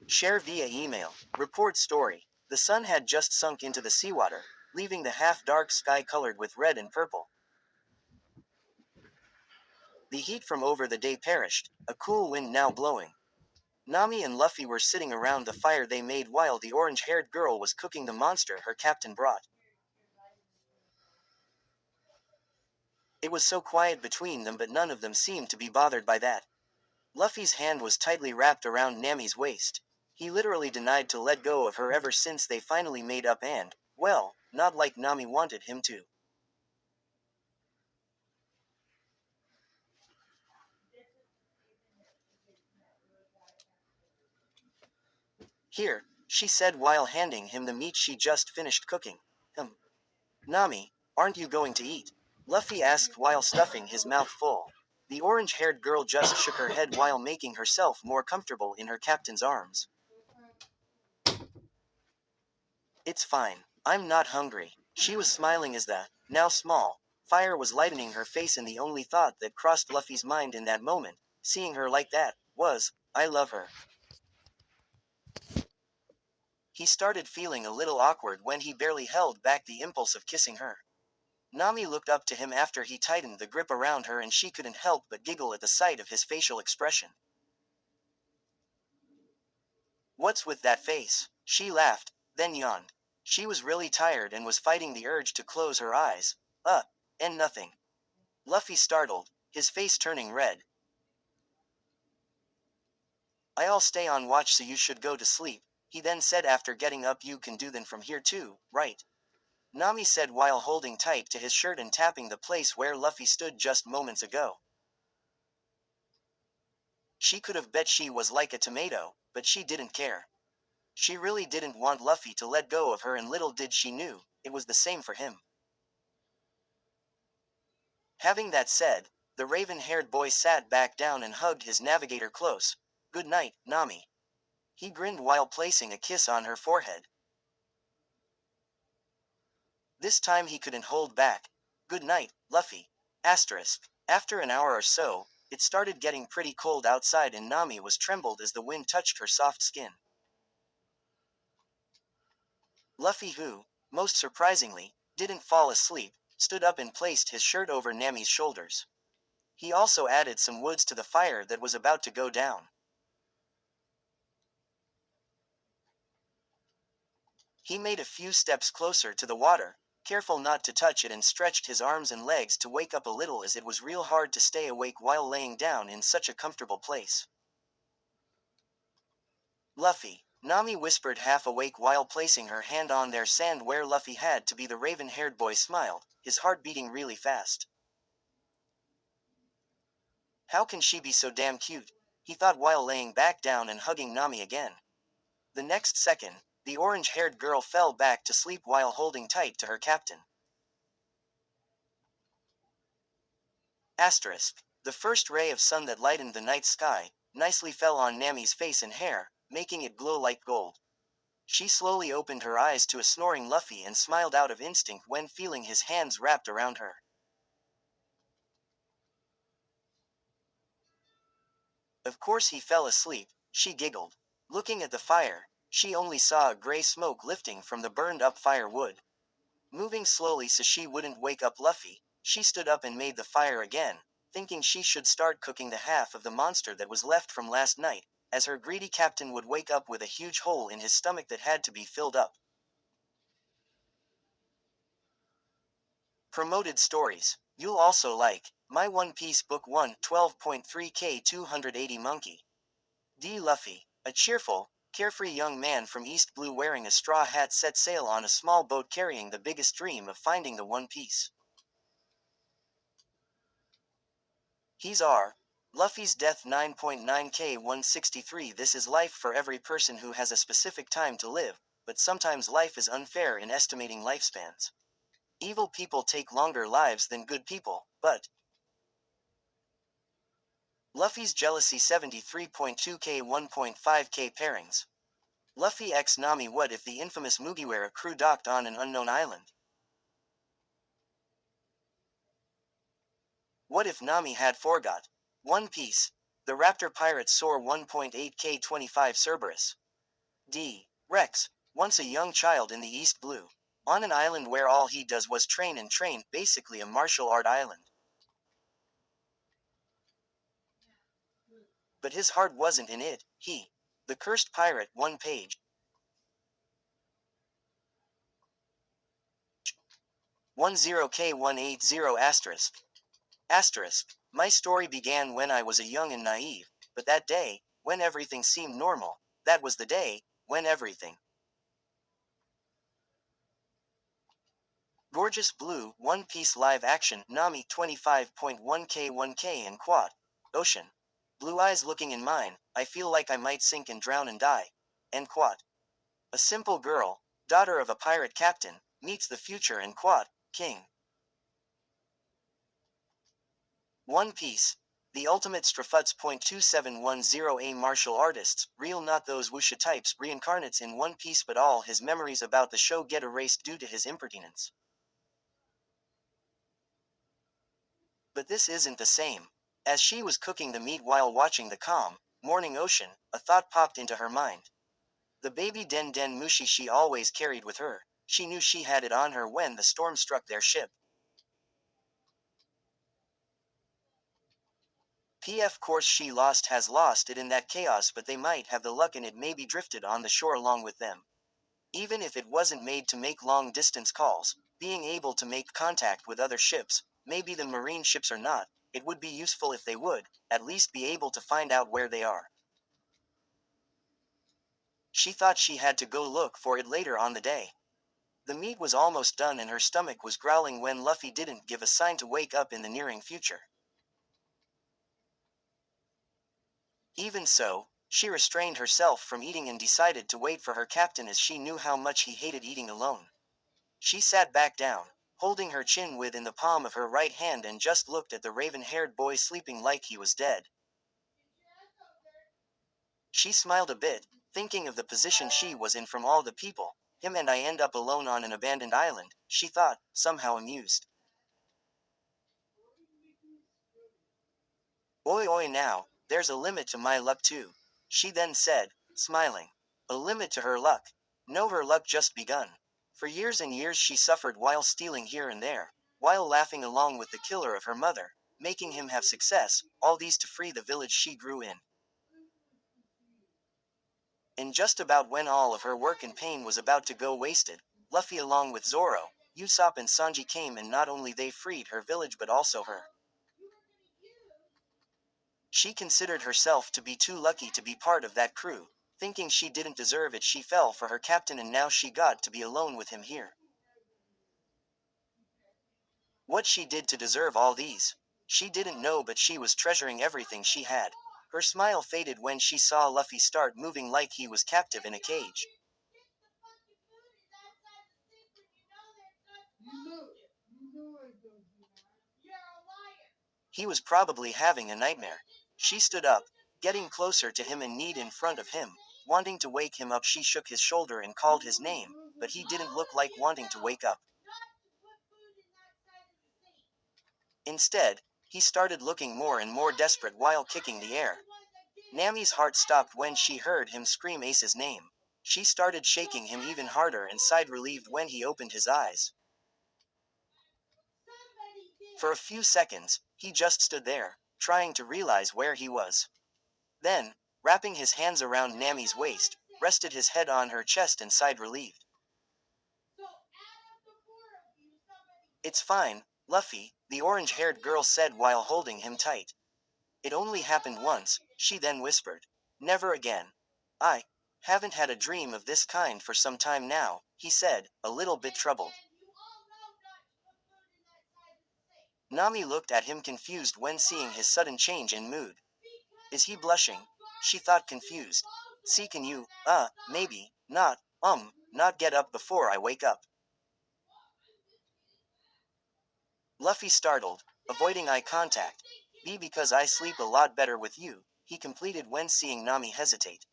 Share via email. Report story. The sun had just sunk into the seawater, leaving the half-dark sky colored with red and purple. The heat from over the day perished, a cool wind now blowing. Nami and Luffy were sitting around the fire they made while the orange-haired girl was cooking the monster her captain brought. It was so quiet between them, but none of them seemed to be bothered by that. Luffy's hand was tightly wrapped around Nami's waist. He literally denied to let go of her ever since they finally made up and, well, not like Nami wanted him to. Here, she said while handing him the meat she just finished cooking. Nami, aren't you going to eat? Luffy asked while stuffing his mouth full. The orange-haired girl just shook her head while making herself more comfortable in her captain's arms. It's fine. I'm not hungry. She was smiling as the, now small, fire was lightening her face, and the only thought that crossed Luffy's mind in that moment, seeing her like that, was, I love her. He started feeling a little awkward when he barely held back the impulse of kissing her. Nami looked up to him after he tightened the grip around her, and she couldn't help but giggle at the sight of his facial expression. What's with that face? She laughed, then yawned. She was really tired and was fighting the urge to close her eyes. And nothing. Luffy startled, his face turning red. I'll stay on watch, so you should go to sleep, he then said after getting up. You can do them from here too, right? Nami said while holding tight to his shirt and tapping the place where Luffy stood just moments ago. She could have bet she was like a tomato, but she didn't care. She really didn't want Luffy to let go of her, and little did she knew, it was the same for him. Having that said, the raven-haired boy sat back down and hugged his navigator close. Good night, Nami. He grinned while placing a kiss on her forehead. This time he couldn't hold back. Good night, Luffy. After an hour or so, it started getting pretty cold outside, and Nami was trembled as the wind touched her soft skin. Luffy, who, most surprisingly, didn't fall asleep, stood up and placed his shirt over Nami's shoulders. He also added some woods to the fire that was about to go down. He made a few steps closer to the water, careful not to touch it, and stretched his arms and legs to wake up a little, as it was real hard to stay awake while laying down in such a comfortable place. Luffy, Nami whispered, half awake while placing her hand on their sand where Luffy had to be. The raven-haired boy smiled, his heart beating really fast. How can she be so damn cute? He thought while laying back down and hugging Nami again. The next second, the orange-haired girl fell back to sleep while holding tight to her captain. The first ray of sun that lightened the night sky nicely fell on Nami's face and hair, making it glow like gold. She slowly opened her eyes to a snoring Luffy and smiled out of instinct when feeling his hands wrapped around her. Of course he fell asleep, she giggled. Looking at the fire, she only saw a gray smoke lifting from the burned-up firewood. Moving slowly so she wouldn't wake up Luffy, she stood up and made the fire again, thinking she should start cooking the half of the monster that was left from last night, as her greedy captain would wake up with a huge hole in his stomach that had to be filled up. Promoted stories. You'll also like My One Piece Book 1 12.3K 280 Monkey. D. Luffy, a cheerful, carefree young man from East Blue wearing a straw hat, set sail on a small boat carrying the biggest dream of finding the One Piece. He's R. Luffy's death 9.9K 163. This is life for every person who has a specific time to live, but sometimes life is unfair in estimating lifespans. Evil people take longer lives than good people, but Luffy's jealousy 73.2K 1.5K pairings. Luffy x Nami. What if the infamous Mugiwara crew docked on an unknown island? What if Nami had forgot? One Piece. The Raptor Pirates soar 1.8K 25 Cerberus. D. Rex, once a young child in the East Blue. On an island where all he does was train and train, basically a martial art island. But his heart wasn't in it, The Cursed Pirate, 1 page. 10K180 asterisk. Asterisk. My story began when I was a young and naive, but that day, when everything seemed normal, that was the day, when everything. Gorgeous Blue, One Piece live action, Nami 25.1K1K and quad. Ocean. Blue eyes looking in mine, I feel like I might sink and drown and die. And quad. A simple girl, daughter of a pirate captain, meets the future and quad, king. One Piece. The ultimate Strafuts.2710 martial artists, real not those wuxia types, reincarnates in One Piece, but all his memories about the show get erased due to his impertinence. But this isn't the same. As she was cooking the meat while watching the calm, morning ocean, a thought popped into her mind. The baby Den Den Mushi she always carried with her, she knew she had it on her when the storm struck their ship. PF course she lost has lost it in that chaos, but they might have the luck and it maybe drifted on the shore along with them. Even if it wasn't made to make long distance calls, being able to make contact with other ships, maybe the marine ships or not, it would be useful if they would, at least be able to find out where they are. She thought she had to go look for it later on the day. The meat was almost done and her stomach was growling when Luffy didn't give a sign to wake up in the nearing future. Even so, she restrained herself from eating and decided to wait for her captain, as she knew how much he hated eating alone. She sat back down, holding her chin within the palm of her right hand, and just looked at the raven-haired boy sleeping like he was dead. She smiled a bit, thinking of the position she was in from all the people. Him and I end up alone on an abandoned island, she thought, somehow amused. Oi oi now, there's a limit to my luck too, she then said, smiling. A limit to her luck? No, her luck just begun. For years and years she suffered while stealing here and there, while laughing along with the killer of her mother, making him have success, all these to free the village she grew in. And just about when all of her work and pain was about to go wasted, Luffy along with Zoro, Usopp and Sanji came, and not only they freed her village but also her. She considered herself to be too lucky to be part of that crew, thinking she didn't deserve it. She fell for her captain and now she got to be alone with him here. What she did to deserve all these, she didn't know, but she was treasuring everything she had. Her smile faded when she saw Luffy start moving like he was captive in a cage. He was probably having a nightmare. She stood up, getting closer to him and kneed in front of him, wanting to wake him up. She shook his shoulder and called his name, but he didn't look like wanting to wake up. Instead, he started looking more and more desperate while kicking the air. Nami's heart stopped when she heard him scream Ace's name. She started shaking him even harder and sighed relieved when he opened his eyes. For a few seconds, he just stood there, trying to realize where he was. Then, wrapping his hands around Nami's waist, rested his head on her chest and sighed relieved. It's fine, Luffy, the orange-haired girl said while holding him tight. It only happened once, she then whispered. Never again. I haven't had a dream of this kind for some time now, he said, a little bit troubled. Nami looked at him confused when seeing his sudden change in mood. Is he blushing? She thought confused. See, can you, maybe, not get up before I wake up? Luffy startled, avoiding eye contact. Be because I sleep a lot better with you, he completed when seeing Nami hesitate.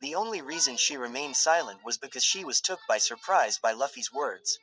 The only reason she remained silent was because she was took by surprise by Luffy's words.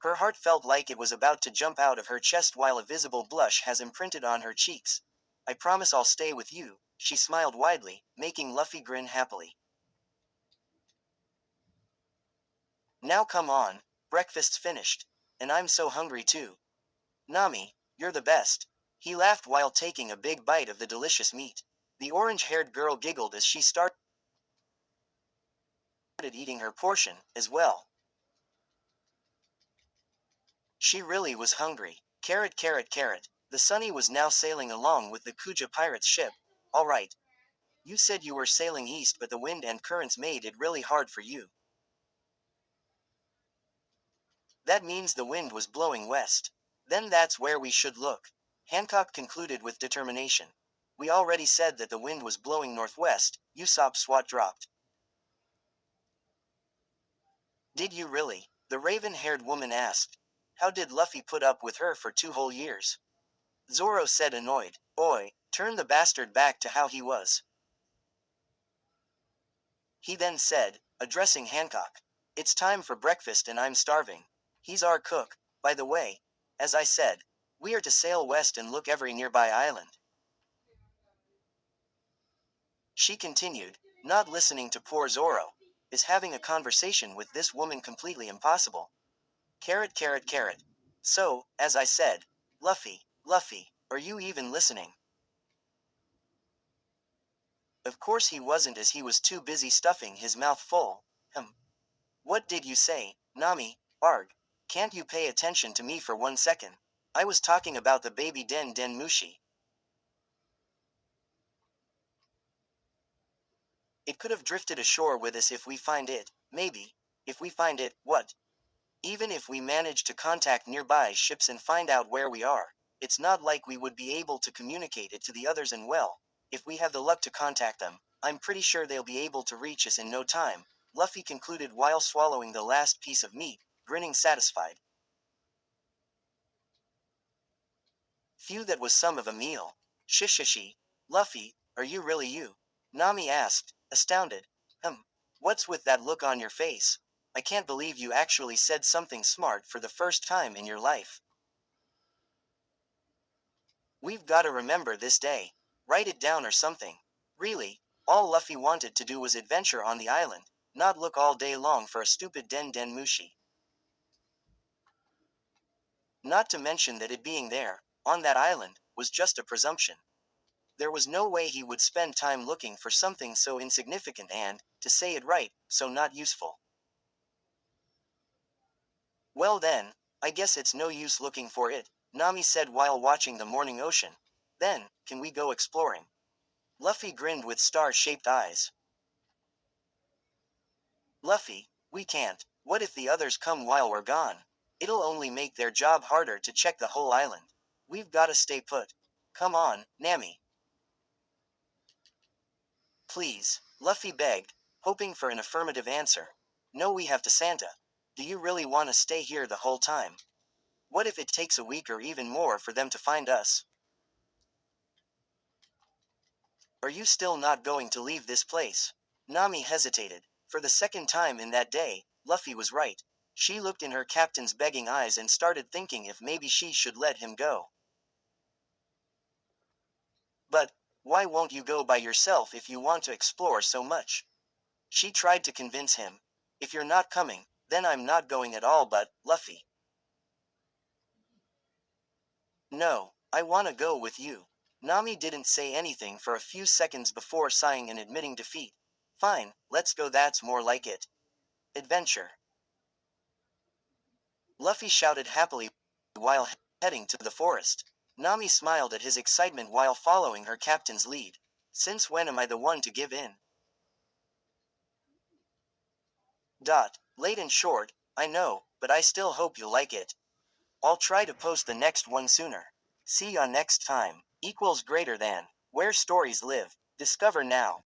Her heart felt like it was about to jump out of her chest while a visible blush has imprinted on her cheeks. I promise I'll stay with you, She smiled widely, making Luffy grin happily. Now come on, breakfast's finished. And I'm so hungry too. Nami, you're the best. He laughed while taking a big bite of the delicious meat. The orange-haired girl giggled as she started eating her portion, as well. She really was hungry. Carrot, carrot, carrot. The Sunny was now sailing along with the Kuja pirate's ship. All right. You said you were sailing east, but the wind and currents made it really hard for you. That means the wind was blowing west. Then that's where we should look. Hancock concluded with determination. We already said that the wind was blowing northwest, Usopp Swat dropped. Did you really? The raven-haired woman asked. How did Luffy put up with her for 2 whole years? Zoro said annoyed. Oi, turn the bastard back to how he was. He then said, addressing Hancock. It's time for breakfast and I'm starving. He's our cook, by the way. As I said, we are to sail west and look every nearby island. She continued, not listening to poor Zoro. Is having a conversation with this woman completely impossible? Carrot, carrot, carrot. So, as I said, Luffy, Luffy, are you even listening? Of course he wasn't, as he was too busy stuffing his mouth full. What did you say, Nami? Arg. Can't you pay attention to me for 1 second? I was talking about the baby Den Den Mushi. It could have drifted ashore with us if we find it, maybe. If we find it, what? Even if we manage to contact nearby ships and find out where we are, it's not like we would be able to communicate it to the others, and well, if we have the luck to contact them, I'm pretty sure they'll be able to reach us in no time, Luffy concluded while swallowing the last piece of meat, grinning satisfied. Phew, that was some of a meal. Shishishi. Luffy, are you really you? Nami asked, astounded. What's with that look on your face? I can't believe you actually said something smart for the first time in your life. We've gotta remember this day. Write it down or something. Really, all Luffy wanted to do was adventure on the island, not look all day long for a stupid Den Den Mushi. Not to mention that it being there, on that island, was just a presumption. There was no way he would spend time looking for something so insignificant and, to say it right, so not useful. Well then, I guess it's no use looking for it, Nami said while watching the morning ocean. Then, can we go exploring? Luffy grinned with star-shaped eyes. Luffy, we can't. What if the others come while we're gone? It'll only make their job harder to check the whole island. We've gotta stay put. Come on, Nami. Please, Luffy begged, hoping for an affirmative answer. No, we have to Santa. Do you really want to stay here the whole time? What if it takes a week or even more for them to find us? Are you still not going to leave this place? Nami hesitated. For the second time in that day, Luffy was right. She looked in her captain's begging eyes and started thinking if maybe she should let him go. But, why won't you go by yourself if you want to explore so much? She tried to convince him. If you're not coming, then I'm not going at all, but, Luffy. No, I wanna go with you. Nami didn't say anything for a few seconds before sighing and admitting defeat. Fine, let's go, that's more like it. Adventure. Luffy shouted happily while heading to the forest. Nami smiled at his excitement while following her captain's lead. Since when am I the one to give in? Late and short, I know, but I still hope you'll like it. I'll try to post the next one sooner. See ya next time. Equals greater than. Where stories live. Discover now.